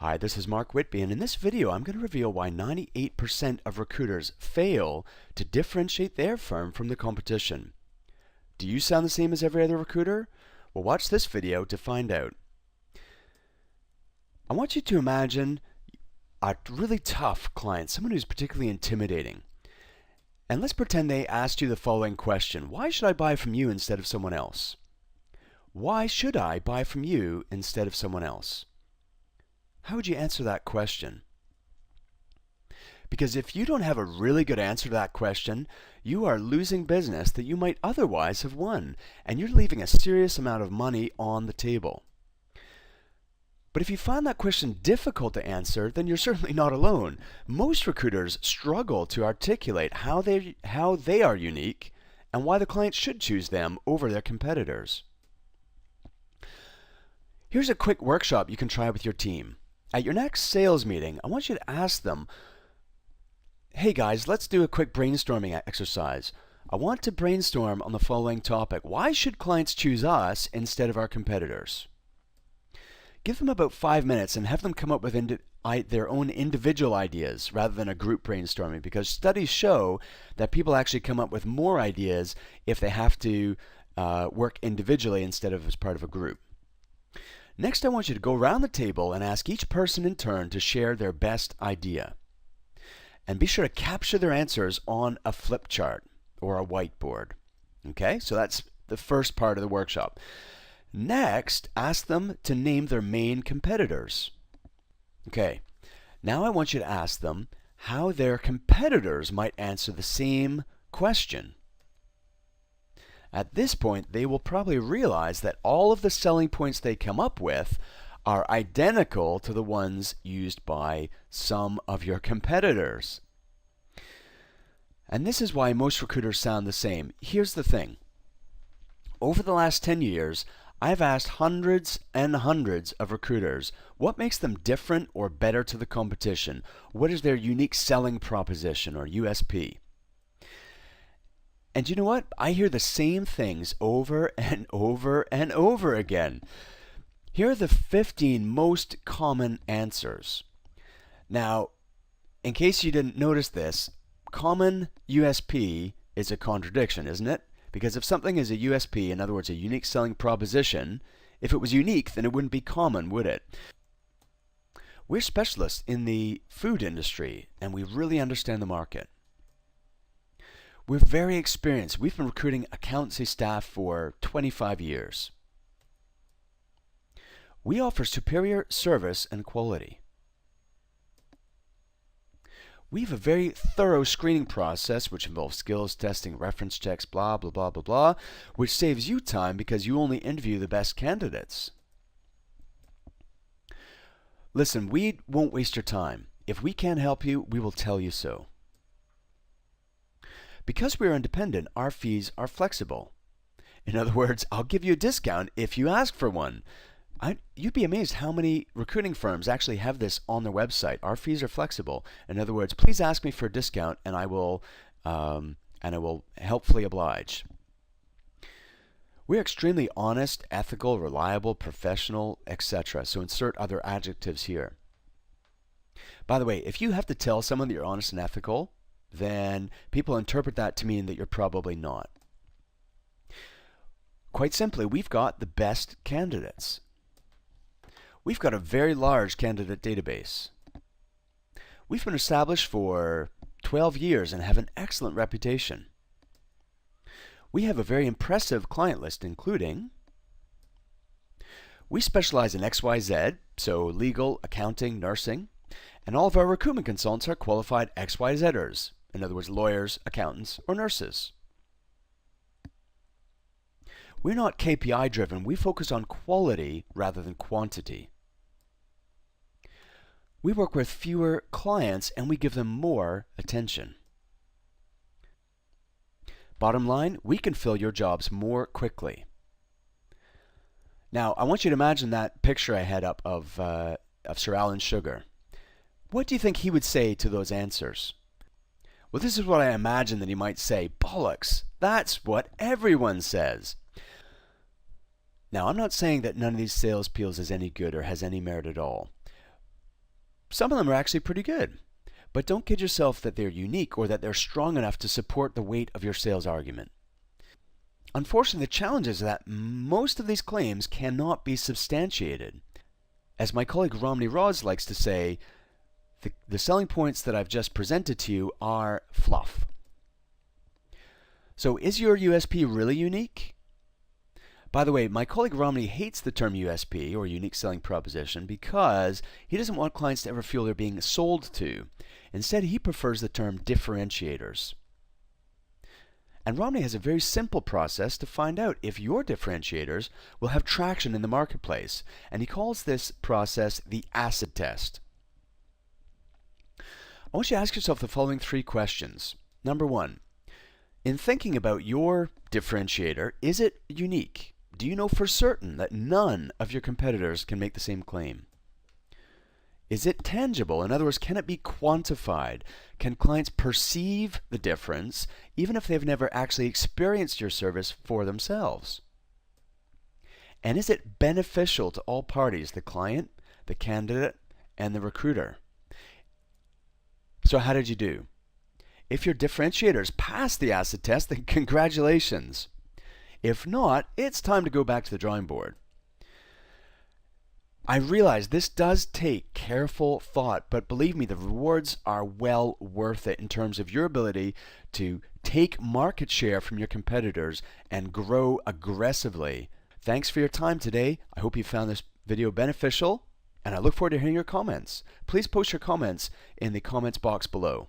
Hi, this is Mark Whitby, and in this video I'm going to reveal why 98% of recruiters fail to differentiate their firm from the competition. Do you sound the same as every other recruiter? Well, watch this video to find out. I want you to imagine a really tough client, someone who's particularly intimidating. And let's pretend they asked you the following question: why should I buy from you instead of someone else? Why should I buy from you instead of someone else? How would you answer that question? Because if you don't have a really good answer to that question, you are losing business that you might otherwise have won, and you're leaving a serious amount of money on the table. But if you find that question difficult to answer, then you're certainly not alone. Most recruiters struggle to articulate how they are unique and why the client should choose them over their competitors. Here's a quick workshop you can try with your team. At your next sales meeting, I want you to ask them, hey guys, let's do a quick brainstorming exercise. I want to brainstorm on the following topic. Why should clients choose us instead of our competitors? Give them about 5 minutes and have them come up with their own individual ideas rather than a group brainstorming, because studies show that people actually come up with more ideas if they have to work individually instead of as part of a group. Next, I want you to go around the table and ask each person in turn to share their best idea. And be sure to capture their answers on a flip chart or a whiteboard. Okay, so that's the first part of the workshop. Next, ask them to name their main competitors. Okay, now I want you to ask them how their competitors might answer the same question. At this point, they will probably realize that all of the selling points they come up with are identical to the ones used by some of your competitors. And this is why most recruiters sound the same. Here's the thing. Over the last 10 years, I've asked hundreds and hundreds of recruiters what makes them different or better to the competition. What is their unique selling proposition or USP? And you know what? I hear the same things over and over and over again. Here are the 15 most common answers. Now, in case you didn't notice this, common USP is a contradiction, isn't it? Because if something is a USP, in other words, a unique selling proposition, if it was unique, then it wouldn't be common, would it? We're specialists in the food industry, and we really understand the market. We're very experienced. We've been recruiting accountancy staff for 25 years. We offer superior service and quality. We have a very thorough screening process which involves skills testing, reference checks, blah, blah, blah, blah, blah, which saves you time because you only interview the best candidates. Listen, we won't waste your time. If we can't help you, we will tell you so. Because we are independent, our fees are flexible. In other words, I'll give you a discount if you ask for one. You'd be amazed how many recruiting firms actually have this on their website. Our fees are flexible. In other words, please ask me for a discount and I will helpfully oblige. We're extremely honest, ethical, reliable, professional, etc. So insert other adjectives here. By the way, if you have to tell someone that you're honest and ethical, then people interpret that to mean that you're probably not. Quite simply, we've got the best candidates. We've got a very large candidate database. We've been established for 12 years and have an excellent reputation. We have a very impressive client list, including we specialize in XYZ, so legal, accounting, nursing, and all of our recruitment consultants are qualified XYZers. In other words, lawyers, accountants, or nurses. We're not KPI driven. We focus on quality rather than quantity. We work with fewer clients and we give them more attention. Bottom line, we can fill your jobs more quickly. Now, I want you to imagine that picture I had up of Sir Alan Sugar. What do you think he would say to those answers? Well, this is what I imagine that he might say. Bollocks! That's what everyone says. Now, I'm not saying that none of these sales appeals is any good or has any merit at all. Some of them are actually pretty good. But don't kid yourself that they're unique or that they're strong enough to support the weight of your sales argument. Unfortunately, the challenge is that most of these claims cannot be substantiated. As my colleague Romney Rods likes to say, the selling points that I've just presented to you are fluff. So is your USP really unique? By the way, my colleague Romney hates the term USP, or unique selling proposition, because he doesn't want clients to ever feel they're being sold to. Instead, he prefers the term differentiators. And Romney has a very simple process to find out if your differentiators will have traction in the marketplace, and he calls this process the acid test. I want you to ask yourself the following 3 questions. Number 1, in thinking about your differentiator, is it unique? Do you know for certain that none of your competitors can make the same claim? Is it tangible? In other words, can it be quantified? Can clients perceive the difference even if they've never actually experienced your service for themselves? And is it beneficial to all parties, the client, the candidate, and the recruiter? So how did you do? If your differentiators pass the acid test, then congratulations. If not, it's time to go back to the drawing board. I realize this does take careful thought, but believe me, the rewards are well worth it in terms of your ability to take market share from your competitors and grow aggressively. Thanks for your time today. I hope you found this video beneficial, and I look forward to hearing your comments. Please post your comments in the comments box below.